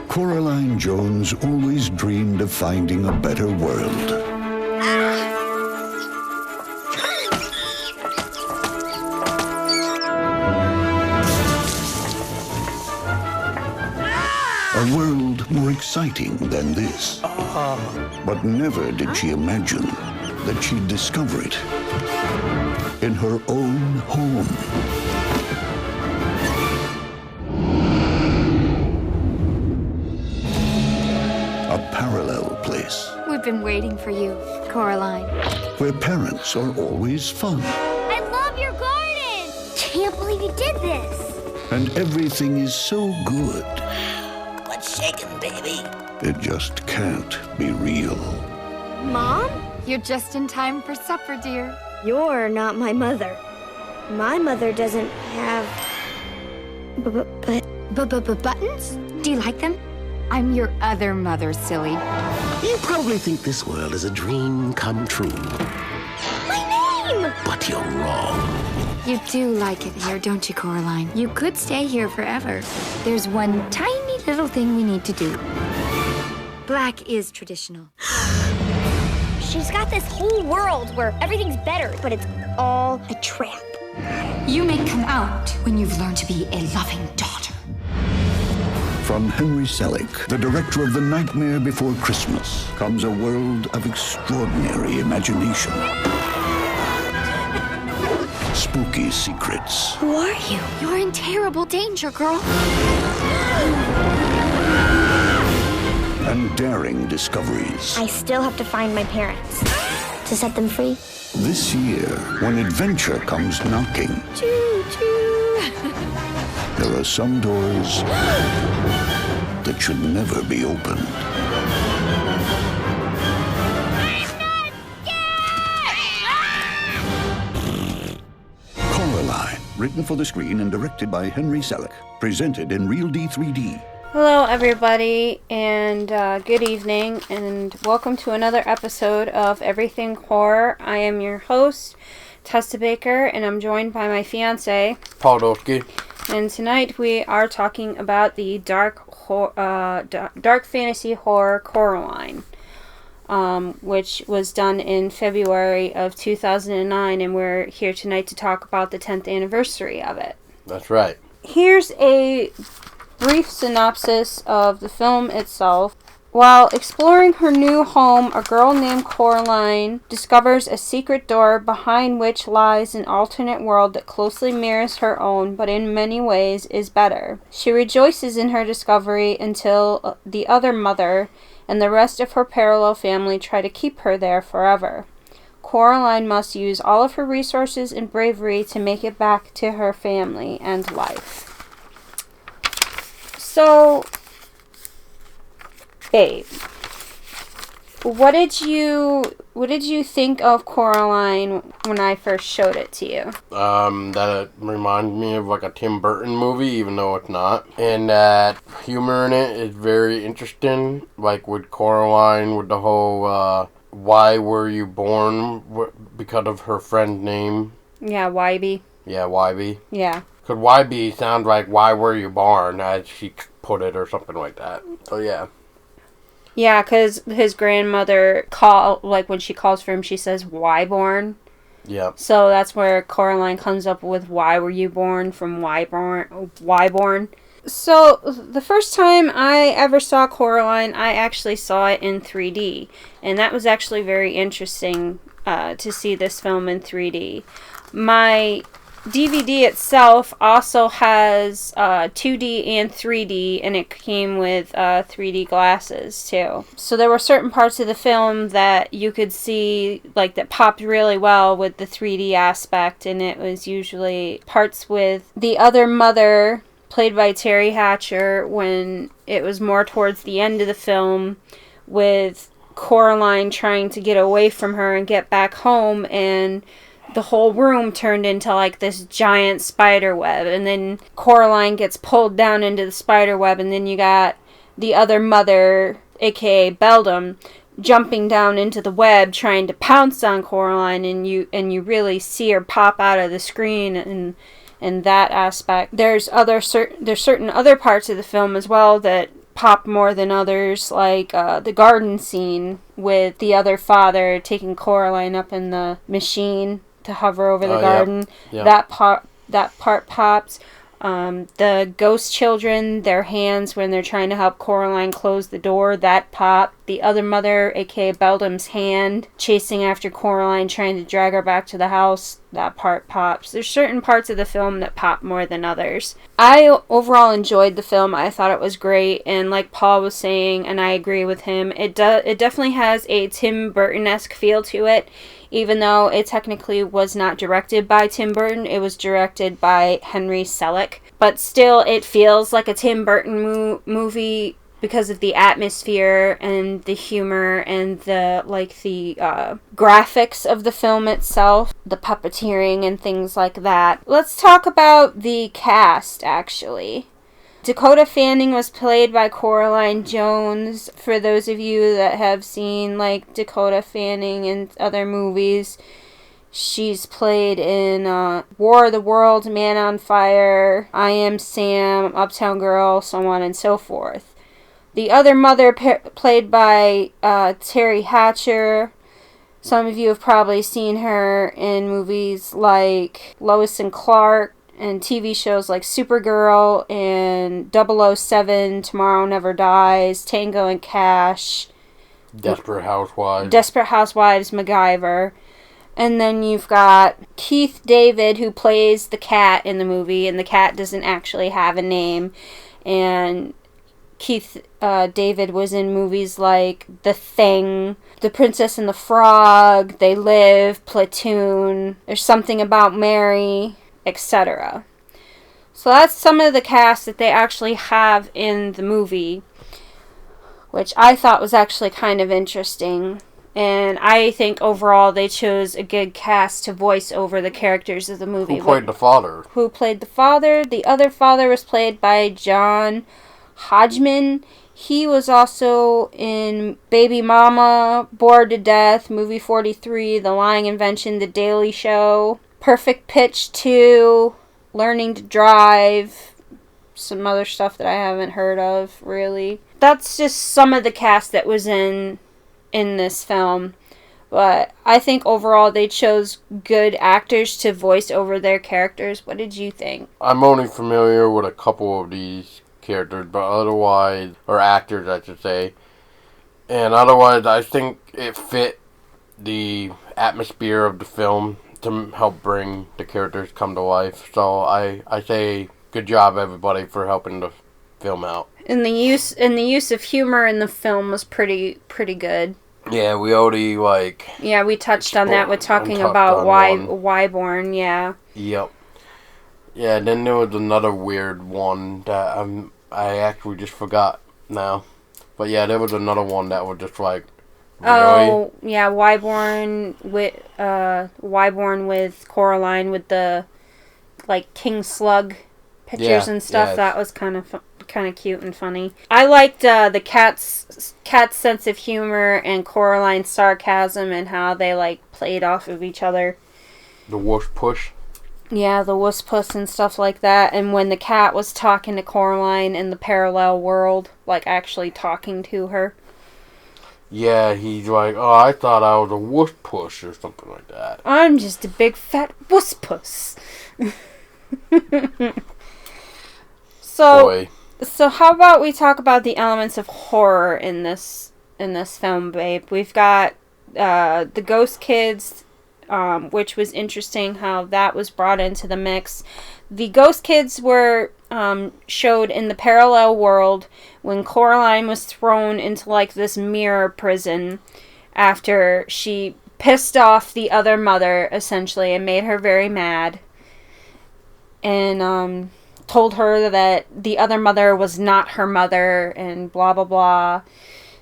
Coraline Jones always dreamed of finding a better world. A world more exciting than this. But never did she imagine that she'd discover it in her own home. A parallel place. We've been waiting for you, Coraline. Where parents are always fun. I love your garden! Can't believe you did this! And everything is so good. What's shaking, baby? It just can't be real. Mom? You're just in time for supper, dear. You're not my mother. My mother doesn't have... Buttons? Do you like them? I'm your other mother, silly. You probably think this world is a dream come true. My name! But you're wrong. You do like it here, don't you, Coraline? You could stay here forever. There's one tiny little thing we need to do. Black is traditional. She's got this whole world where everything's better, but it's all a trap. You may come out when you've learned to be a loving daughter. From Henry Selick, the director of The Nightmare Before Christmas, comes a world of extraordinary imagination. Spooky secrets. Who are you? You're in terrible danger, girl. And daring discoveries. I still have to find my parents. To set them free? This year, when adventure comes knocking, Choo-choo. there are some doors that should never be opened. Coraline, written for the screen and directed by Henry Selick, presented in Real D 3D. Hello everybody, and good evening, and welcome to another episode of Everything Horror. I am your host, Tessa Baker, and I'm joined by my fiance, Paul Dolsky. And tonight we are talking about the dark fantasy horror Coraline, which was done in February of 2009, and we're here tonight to talk about the 10th anniversary of it. That's right. Here's a brief synopsis of the film itself. While exploring her new home, a girl named Coraline discovers a secret door behind which lies an alternate world that closely mirrors her own, but in many ways is better. She rejoices in her discovery until the other mother and the rest of her parallel family try to keep her there forever. Coraline must use all of her resources and bravery to make it back to her family and life. So, babe, what did you think of Coraline when I first showed it to you? That it reminds me of like a Tim Burton movie, even though it's not. And that humor in it is very interesting. Like with Coraline, with the whole, why were you born? Because of her friend's name. Yeah, Wybie. Yeah, Wybie. Yeah. Because Wybie sounds like, why were you born, as she put it, or something like that. So, yeah. Yeah, because his grandmother, when she calls for him, she says, why born? Yeah. So that's where Coraline comes up with, why were you born, from why born. So, the first time I ever saw Coraline, I actually saw it in 3D. And that was actually very interesting to see this film in 3D. My DVD itself also has 2D and 3D, and it came with 3D glasses too. So there were certain parts of the film that you could see, like, that popped really well with the 3D aspect, and it was usually parts with the other mother, played by Teri Hatcher, when it was more towards the end of the film, with Coraline trying to get away from her and get back home, and the whole room turned into like this giant spider web, and then Coraline gets pulled down into the spider web, and then you got the other mother, aka Beldam, jumping down into the web trying to pounce on Coraline, and you really see her pop out of the screen, and that aspect. There's certain other parts of the film as well that pop more than others, like the garden scene with the other father taking Coraline up in the machine to hover over the garden. Yep. That part pops. The ghost children, their hands when they're trying to help Coraline close the door, that popped. The other mother, aka Beldam's hand, chasing after Coraline, trying to drag her back to the house, that part pops. There's certain parts of the film that pop more than others. I overall enjoyed the film. I thought it was great, and like Paul was saying, and I agree with him, it definitely has a Tim Burton-esque feel to it. Even though it technically was not directed by Tim Burton, it was directed by Henry Selick. But still, it feels like a Tim Burton movie because of the atmosphere and the humor and the graphics of the film itself, the puppeteering and things like that. Let's talk about the cast, actually. Dakota Fanning was played by Coraline Jones. For those of you that have seen like Dakota Fanning in other movies, she's played in War of the Worlds, Man on Fire, I Am Sam, Uptown Girl, so on and so forth. The other mother played by Teri Hatcher. Some of you have probably seen her in movies like Lois and Clark, and TV shows like Supergirl and 007, Tomorrow Never Dies, Tango and Cash, Desperate Housewives, MacGyver. And then you've got Keith David, who plays the cat in the movie, and the cat doesn't actually have a name. And Keith David was in movies like The Thing, The Princess and the Frog, They Live, Platoon, There's Something About Mary, etc. So that's some of the cast that they actually have in the movie, which I thought was actually kind of interesting. And I think overall they chose a good cast to voice over the characters of the movie. Who played the father? Who played the father? The other father was played by John Hodgman. He was also in Baby Mama, Bored to Death, Movie 43, The Lying Invention, The Daily Show, Perfect Pitch 2, Learning to Drive, some other stuff that I haven't heard of, really. That's just some of the cast that was in this film. But I think overall they chose good actors to voice over their characters. What did you think? I'm only familiar with a couple of these characters, but otherwise, or actors I should say, and otherwise I think it fit the atmosphere of the film to help bring the characters come to life. So I say good job everybody for helping the film out. And the use of humor in the film was pretty good. Yeah, we already we touched on that with talking about Wyborn, yeah. Yep. Yeah, then there was another weird one that I actually just forgot now. But yeah, there was another one that was just like, really? Oh, yeah, Wyborn with Coraline with the like King Slug pictures and stuff. Yes. That was kind of cute and funny. I liked the cat's sense of humor and Coraline's sarcasm and how they like played off of each other. The whoosh push. Yeah, the wuss puss and stuff like that. And when the cat was talking to Coraline in the parallel world, like actually talking to her. Yeah, he's like, oh, I thought I was a wuss puss or something like that. I'm just a big fat wuss puss. So how about we talk about the elements of horror in this film, babe? We've got the ghost kids, which was interesting how that was brought into the mix. The ghost kids were showed in the parallel world when Coraline was thrown into like this mirror prison after she pissed off the other mother, essentially, and made her very mad. And told her that the other mother was not her mother and blah blah blah.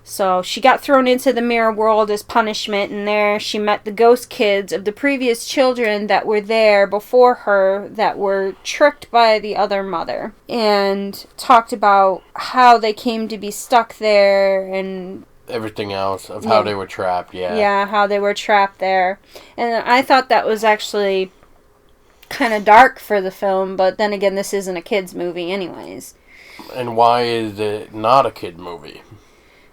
So she got thrown into the mirror world as punishment, and there she met the ghost kids of the previous children that were there before her that were tricked by the other mother, and talked about how they came to be stuck there and everything else of how they were trapped. Yeah, how they were trapped there. And I thought that was actually kind of dark for the film, but then again, this isn't a kid's movie anyways. And why is it not a kid movie?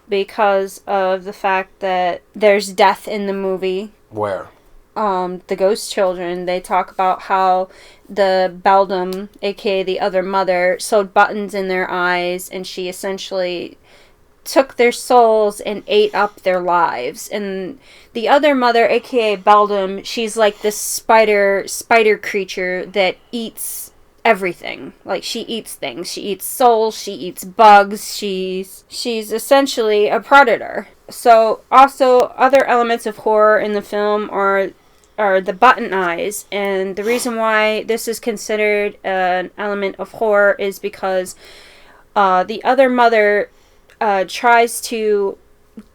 Because of the fact that there's death in the movie. Where? The ghost children, they talk about how the beldam, aka the other mother, sewed buttons in their eyes, and she essentially took their souls and ate up their lives. And the other mother, aka beldam, she's like this spider creature that eats everything. Like, she eats things. She eats souls, she eats bugs, she's essentially a predator. So also other elements of horror in the film are the button eyes, and the reason why this is considered an element of horror is because the other mother tries to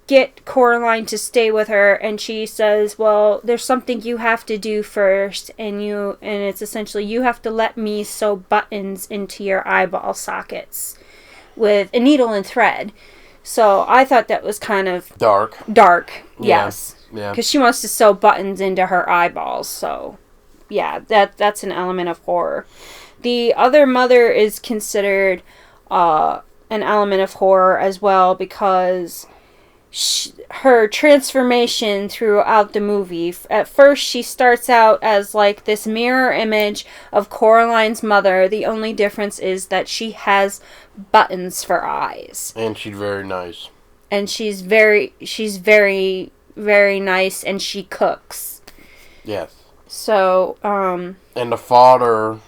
get Coraline to stay with her, and she says, well, there's something you have to do first, and it's essentially, you have to let me sew buttons into your eyeball sockets with a needle and thread. So I thought that was kind of dark, yes. Yeah. Because she wants to sew buttons into her eyeballs, so yeah, that's an element of horror. The other mother is considered an element of horror as well, because her transformation throughout the movie. At first, she starts out as like this mirror image of Coraline's mother. The only difference is that she has buttons for eyes. And she's very nice. And she's very, very nice, and she cooks. Yes. So, and the father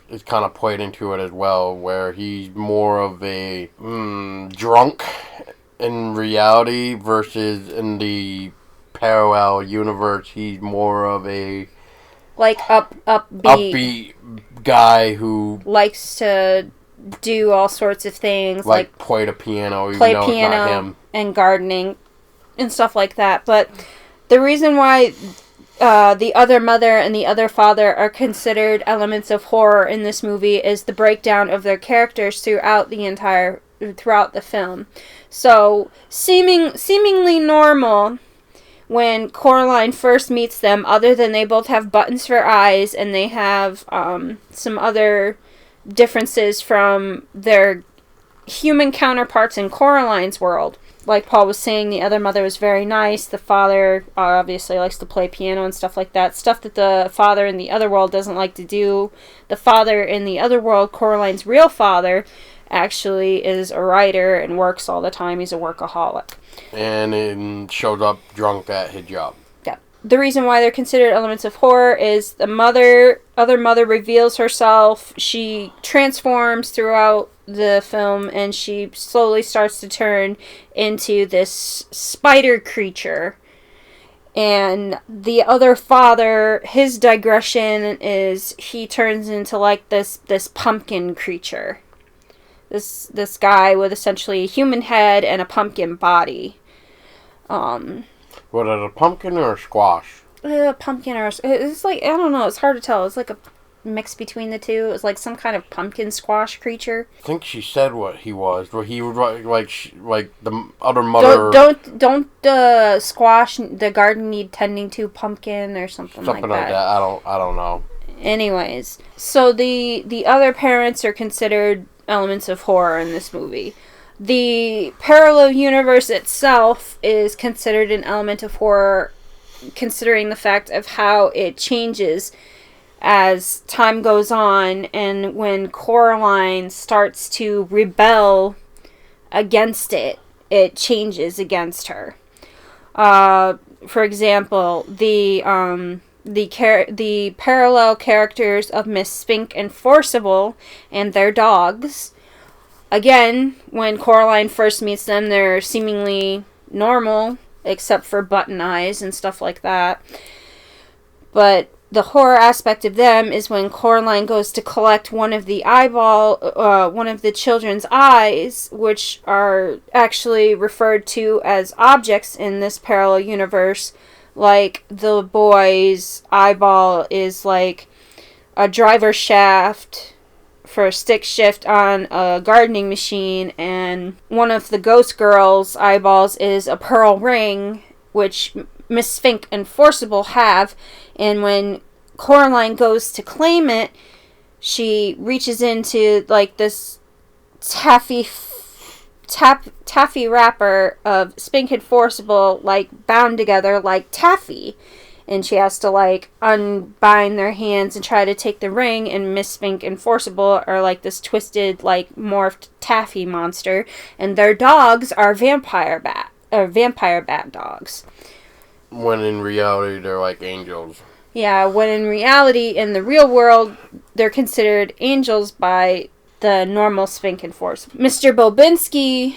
is kind of played into it as well, where he's more of a drunk in reality versus in the parallel universe, he's more of a like upbeat guy who likes to do all sorts of things, like play the piano, even though it's not him, and gardening and stuff like that. But the reason why the other mother and the other father are considered elements of horror in this movie is the breakdown of their characters throughout the film. So seemingly normal when Coraline first meets them, other than they both have buttons for eyes and they have some other differences from their human counterparts in Coraline's world. Like Paul was saying, the other mother was very nice. The father obviously likes to play piano and stuff like that. Stuff that the father in the other world doesn't like to do. The father in the other world, Coraline's real father, actually is a writer and works all the time. He's a workaholic. And shows up drunk at his job. Yeah. The reason why they're considered elements of horror is the other mother reveals herself. She transforms throughout the film, and she slowly starts to turn into this spider creature. And the other father, his digression is he turns into like this pumpkin creature. This guy with essentially a human head and a pumpkin body. What, a pumpkin or a squash? Pumpkin or... It's like, I don't know, it's hard to tell. It's like a mix between the two. It's like some kind of pumpkin squash creature. I think she said what he was. But he would like the other mother... Don't squash, the garden need tending to, pumpkin or something like that. Something like that. I don't know. Anyways, so the other parents are considered elements of horror in this movie. The parallel universe itself is considered an element of horror, considering the fact of how it changes as time goes on, and when Coraline starts to rebel against it, it changes against her. For example, the parallel characters of Miss Spink and Forcible and their dogs. Again, when Coraline first meets them, they're seemingly normal, except for button eyes and stuff like that. But the horror aspect of them is when Coraline goes to collect one of the children's eyes, which are actually referred to as objects in this parallel universe. Like, the boy's eyeball is like a driver shaft for a stick shift on a gardening machine, and one of the ghost girl's eyeballs is a pearl ring, which Miss Spink and Forcible have. And when Coraline goes to claim it, she reaches into like this taffy wrapper of Spink and Forcible, like bound together like taffy, and she has to like unbind their hands and try to take the ring, and Miss Spink and Forcible are like this twisted, like morphed taffy monster, and their dogs are vampire bat dogs. When in reality, they're like angels. Yeah, when in reality, in the real world, they're considered angels by the normal Spink and Forcible. Mr. Bobinski,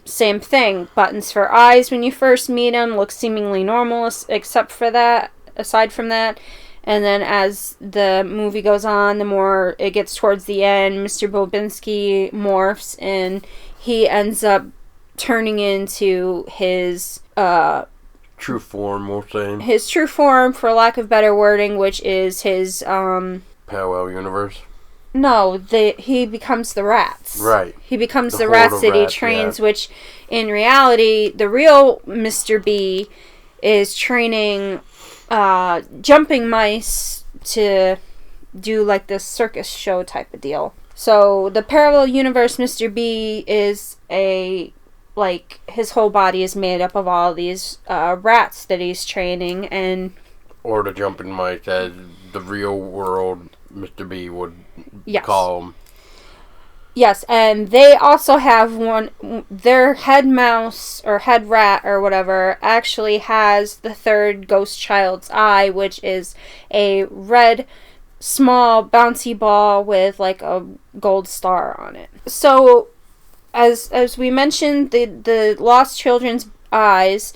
same thing. Buttons for eyes when you first meet him, looks seemingly normal aside from that. And then as the movie goes on, the more it gets towards the end, Mr. Bobinski morphs and he ends up turning into his true form, we'll say. His true form, for lack of better wording, which is his parallel universe. No, he becomes the rats. Right. He becomes the rats that he trains, which in reality, the real Mr. B is training jumping mice to do like this circus show type of deal. So the parallel universe Mr. B is his whole body is made up of all these rats that he's training, and or the jumping mice as the real world Mr. B would call them. Yes, and they also have their head mouse or head rat or whatever actually has the third ghost child's eye, which is a red small bouncy ball with like a gold star on it. So as we mentioned, the lost children's eyes,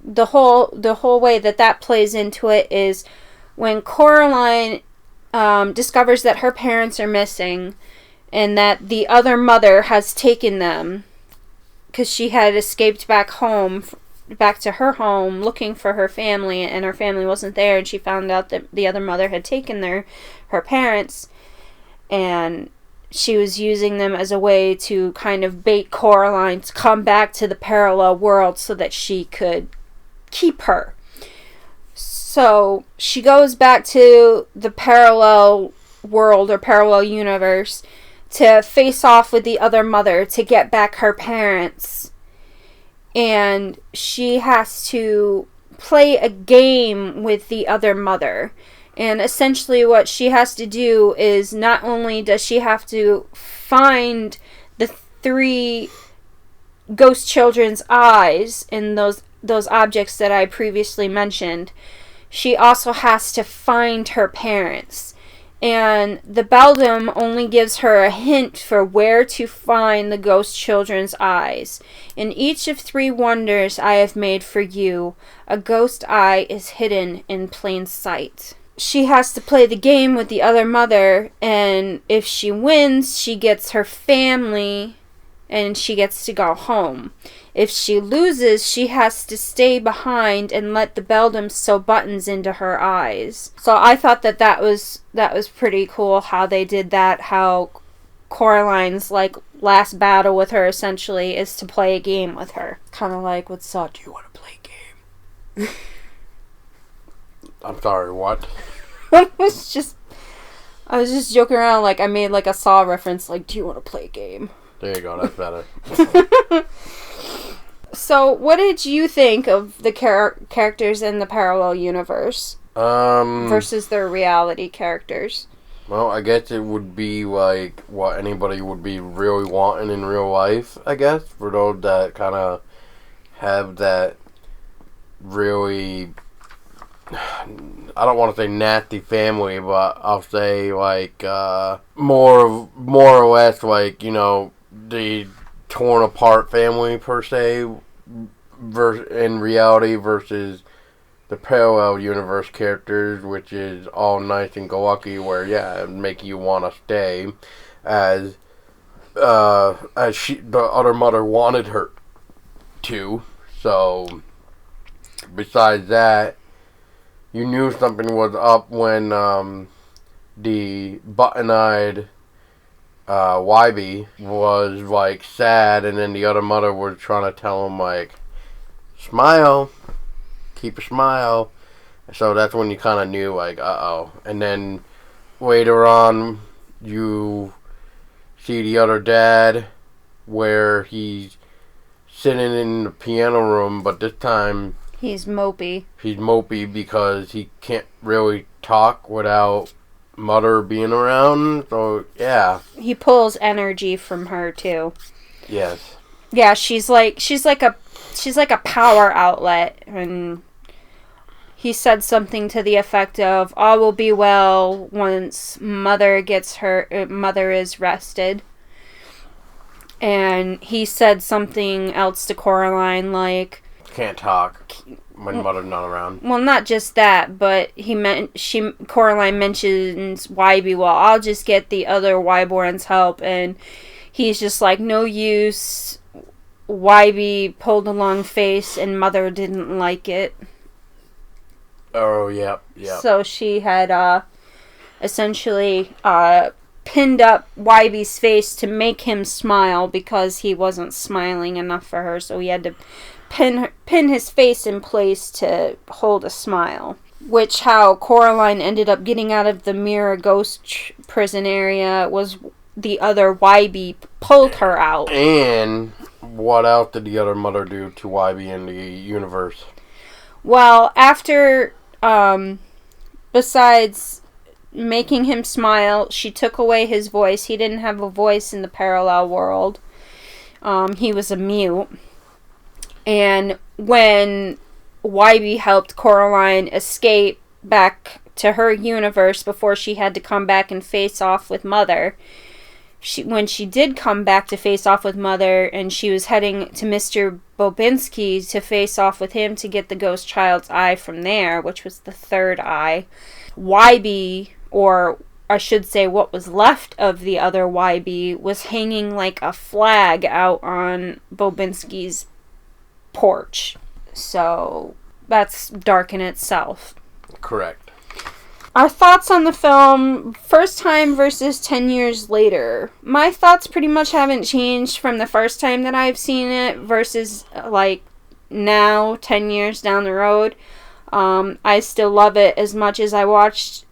the whole way that plays into it is when Coraline discovers that her parents are missing and that the other mother has taken them because she had escaped back to her home looking for her family, and her family wasn't there, and she found out that the other mother had taken her parents, and she was using them as a way to kind of bait Coraline to come back to the parallel world so that she could keep her. So she goes back to the parallel world or parallel universe to face off with the other mother to get back her parents. And she has to play a game with the other mother. And essentially what she has to do is not only does she have to find the 3 ghost children's eyes in those objects that I previously mentioned, she also has to find her parents. And the beldam only gives her a hint for where to find the ghost children's eyes. In each of 3 wonders I have made for you, a ghost eye is hidden in plain sight. She has to play the game with the other mother, and if she wins, she gets her family and she gets to go home. If she loses, she has to stay behind and let the beldam sew buttons into her eyes. So I thought that was pretty cool how they did that, how Coraline's like last battle with her essentially is to play a game with her. Kind of like, what's up, do you want to play a game? I'm sorry, what? I was just joking around, like I made like a Saw reference, like, do you want to play a game? There you go, that's better. So, what did you think of the characters in the parallel universe versus their reality characters? Well, I guess it would be like what anybody would be really wanting in real life, I guess, for those that kind of have that really, I don't want to say nasty family, but I'll say like more or less like, you know, the torn apart family per se in reality versus the parallel universe characters, which is all nice and go lucky, where it'd make you want to stay, as the other mother wanted her to. So besides that, you knew something was up when the button-eyed Wybie was like sad, and then the other mother was trying to tell him like, smile, keep a smile, So that's when you kind of knew, like, uh-oh. And then later on, you see the other dad where he's sitting in the piano room, but this time He's mopey. he's mopey because he can't really talk without Mother being around. So, yeah. He pulls energy from her, too. Yes. Yeah, she's like a power outlet, and he said something to the effect of, "All will be well once Mother is rested." And he said something else to Coraline like, Can't talk when Mother's not around. well, not just that, but Coraline mentions Wybie. Well, I'll just get the other Wyborn's help, and he's just like, no use. Wybie pulled a long face, and Mother didn't like it. Oh, yep. So she had essentially pinned up Wybie's face to make him smile because he wasn't smiling enough for her. So he had to pin his face in place to hold a smile. Which how Coraline ended up getting out of the mirror ghost prison area was the other Wybie pulled her out. And what else did the other Mother do to Wybie in the universe? Well, after, besides making him smile, she took away his voice. He didn't have a voice in the parallel world. He was a mute. And when Wybie helped Coraline escape back to her universe before she had to come back and face off with Mother, when she did come back to face off with Mother, and she was heading to Mr. Bobinski to face off with him to get the ghost child's eye from there, which was the third eye, Wybie, or I should say what was left of the other Wybie, was hanging like a flag out on Bobinski's porch. So that's dark in itself. Correct. Our thoughts on the film, first time versus 10 years later. My thoughts pretty much haven't changed from the first time that I've seen it versus, like, now, 10 years down the road. I still love it as much as I watched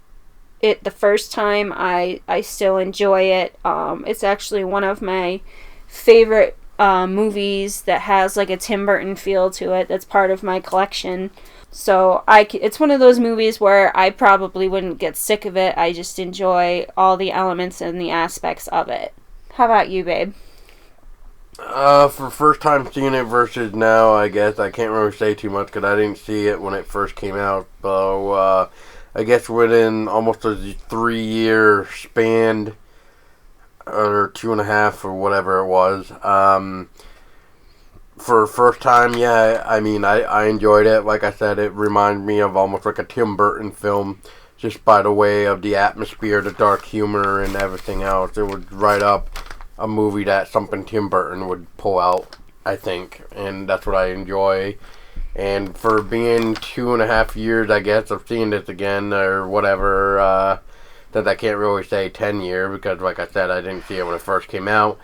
it the first time. I still enjoy it. It's actually one of my favorite movies that has, like, a Tim Burton feel to it. That's part of my collection. So it's one of those movies where I probably wouldn't get sick of it. I just enjoy all the elements and the aspects of it. How about you, babe? For first time seeing it versus now, I guess I can't really say too much because I didn't see it when it first came out. So I guess within almost a 3-year span, or 2.5 or whatever it was. For first time, yeah, I mean, I enjoyed it. Like I said, it reminded me of almost like a Tim Burton film, just by the way of the atmosphere, the dark humor, and everything else. It was right up a movie that something Tim Burton would pull out, I think, and that's what I enjoy. And for being 2.5 years, I guess, of seeing this again, or whatever, that I can't really say 10 year, because like I said, I didn't see it when it first came out.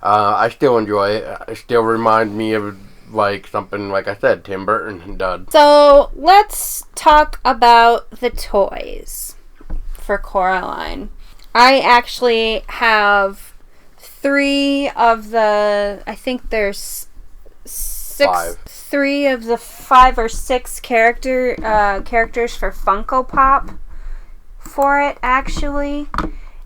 I still enjoy it. It still reminds me of, like, something, like I said, Tim Burton did. So, let's talk about the toys for Coraline. I actually have 3 of the, I think there's 3 of the 5 or 6 characters for Funko Pop for it, actually.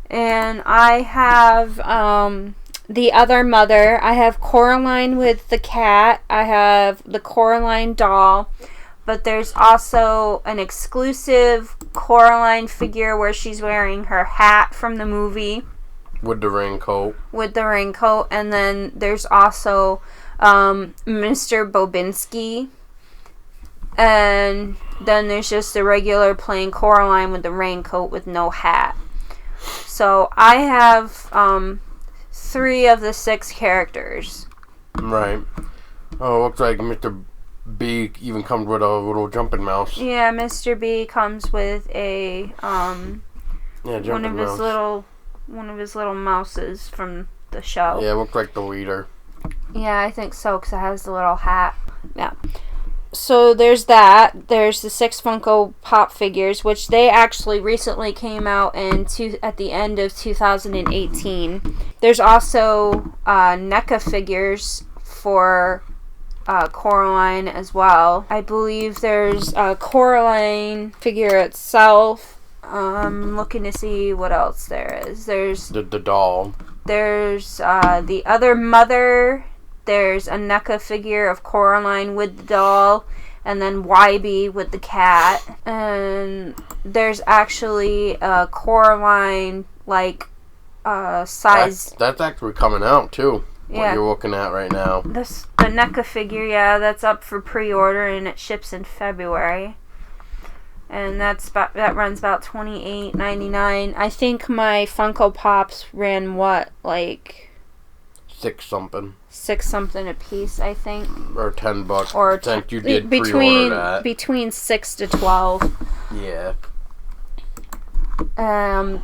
And I have, the other Mother. I have Coraline with the cat. I have the Coraline doll. But there's also an exclusive Coraline figure where she's wearing her hat from the movie. With the raincoat. And then there's also Mr. Bobinski. And then there's just the regular plain Coraline with the raincoat with no hat. So I have 3 of the 6 characters. Right. Oh, it looks like Mr. B even comes with a little jumping mouse. Yeah, Mr. B comes with a jumping mouse. one of his little mouses from the show. Yeah, it looks like the leader. Yeah, I think so, because it has the little hat. Yeah. so there's that. There's the 6 Funko Pop figures, which they actually recently came out at the end of 2018. There's also NECA figures for Coraline as well. I believe there's a Coraline figure itself. I'm looking to see what else there is. There's the doll. There's the other mother. There's a NECA figure of Coraline with the doll, and then YB with the cat. And there's actually a Coraline size. That's actually coming out too. Yeah. What you're looking at right now. The NECA figure, yeah, that's up for pre-order and it ships in February. And that runs about $28.99. I think my Funko Pops ran what, like $6 something a piece, I think. Or $10. Or since you did pre-order that. Between 6 to 12. Yeah.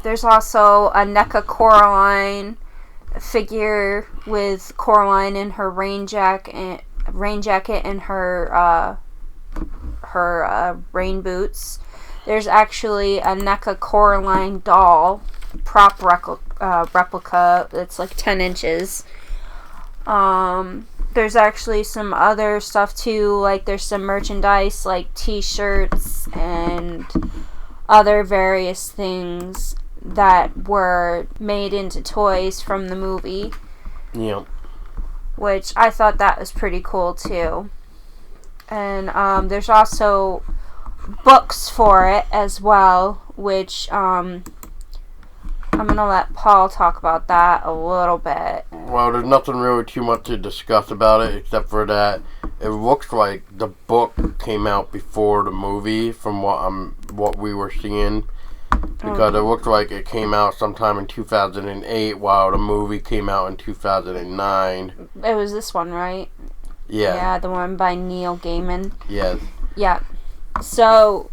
There's also a NECA Coraline figure with Coraline in her rain jacket and her rain boots. There's actually a NECA Coraline doll prop replica that's like 10 inches. There's actually some other stuff too, like there's some merchandise like t-shirts and other various things that were made into toys from the movie. Yep. Which I thought that was pretty cool too. And there's also books for it as well, which I'm gonna let Paul talk about that a little bit. Well, there's nothing really too much to discuss about it except for that it looks like the book came out before the movie from what we were seeing. Because it looked like it came out sometime in 2008 while the movie came out in 2009. It was this one, right? Yeah. Yeah, the one by Neil Gaiman. Yes. Yeah. So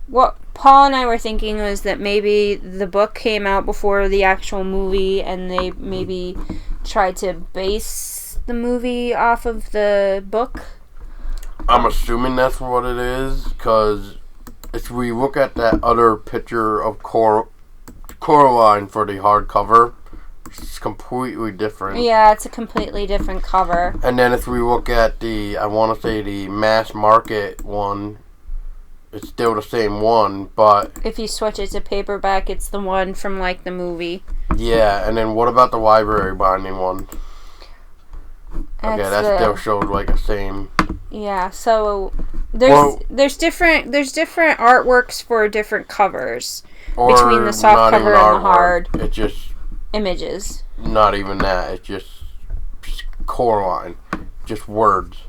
what Paul and I were thinking was that maybe the book came out before the actual movie and they maybe tried to base the movie off of the book. I'm assuming that's what it is, because if we look at that other picture of Coraline for the hardcover, it's completely different. Yeah, it's a completely different cover. And then if we look at the mass market one, it's still the same one, but if you switch it to paperback, it's the one from like the movie. Yeah, and then what about the library binding one? Okay, that still shows like the same. Yeah, so there's different artworks for different covers between the soft cover and the hard. It's just images. Not even that. It's just Coraline, just words.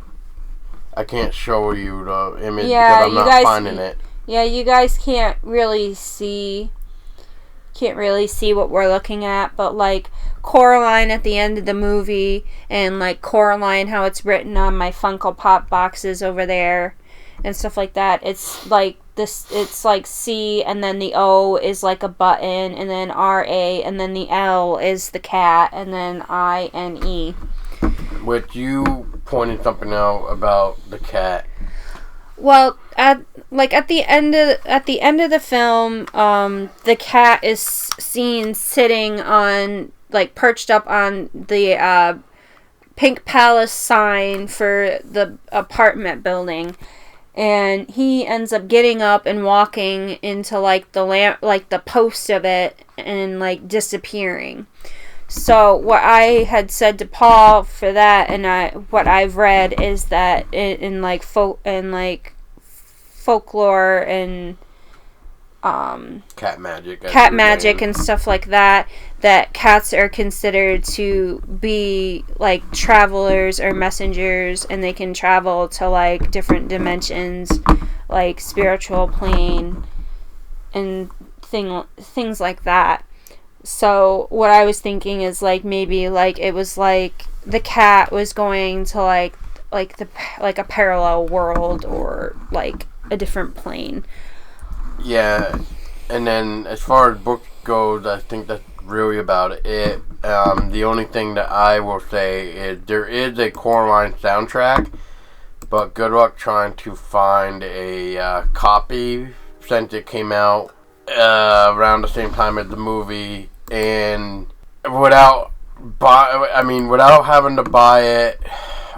I can't show you the image because I'm not finding it. Yeah, you guys can't really see what we're looking at, but like Coraline at the end of the movie, and like Coraline how it's written on my Funko Pop boxes over there and stuff like that. It's like this, it's like C, and then the O is like a button, and then R-A, and then the L is the cat, and then I-N-E. Which you pointed something out about the cat. Well, at the end of the film, the cat is seen sitting on, like, perched up on the Pink Palace sign for the apartment building, and he ends up getting up and walking into like the post of it and like disappearing. So what I had said to Paul for that, and what I've read is that in folklore and cat magic and stuff like that, that cats are considered to be like travelers or messengers, and they can travel to like different dimensions, like spiritual plane and things like that. So what I was thinking is like maybe like it was like the cat was going to like a parallel world or like a different plane. Yeah, and then as far as books goes, I think that's really about it. The only thing that I will say is there is a Coraline soundtrack, But good luck trying to find a copy since it came out around the same time as the movie, and without having to buy it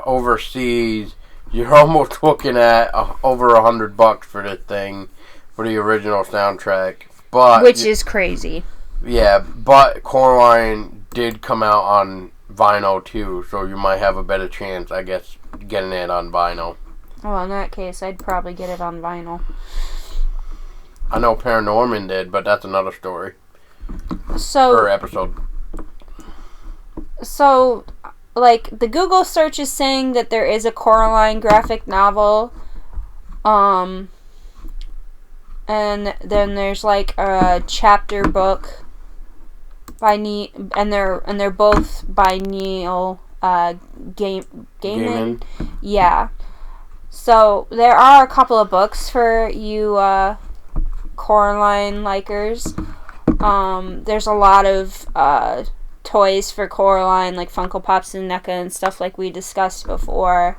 overseas, you're almost looking at over $100 for this thing for the original soundtrack. But which is crazy. Yeah, but Coraline did come out on vinyl too, so you might have a better chance, I guess, getting it on vinyl. Well, in that case, I'd probably get it on vinyl. I know Paranorman did, but that's another story. Or episode. So, like, the Google search is saying that there is a Coraline graphic novel. And then there's like a chapter book by and they're both by Neil Gaiman. Yeah. So there are a couple of books for you Coraline likers. There's a lot of toys for Coraline, like Funko Pops and NECA and stuff like we discussed before.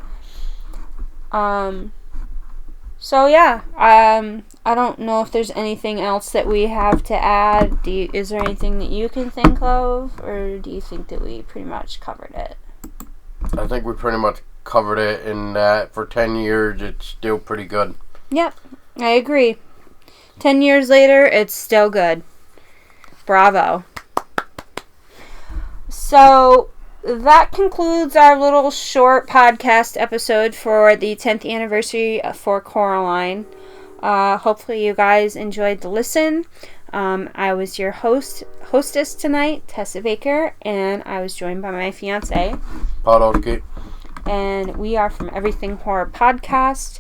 So yeah, I don't know if there's anything else that we have to add. Is there anything that you can think of, or do you think that we pretty much covered it? I think we pretty much covered it, in that for 10 years it's still pretty good. Yep, I agree. 10 years later, it's still good. Bravo. So that concludes our little short podcast episode for the 10th anniversary for Coraline. Hopefully you guys enjoyed the listen. I was your hostess tonight, Tessa Baker, and I was joined by my fiance, Podolski. And we are from Everything Horror Podcast.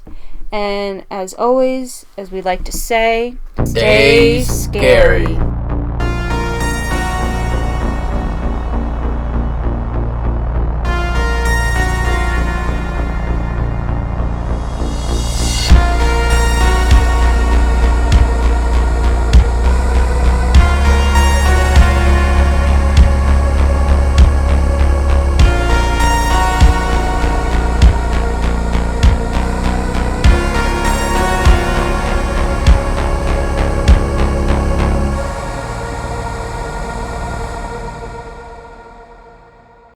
And as always, as we like to say, stay scary.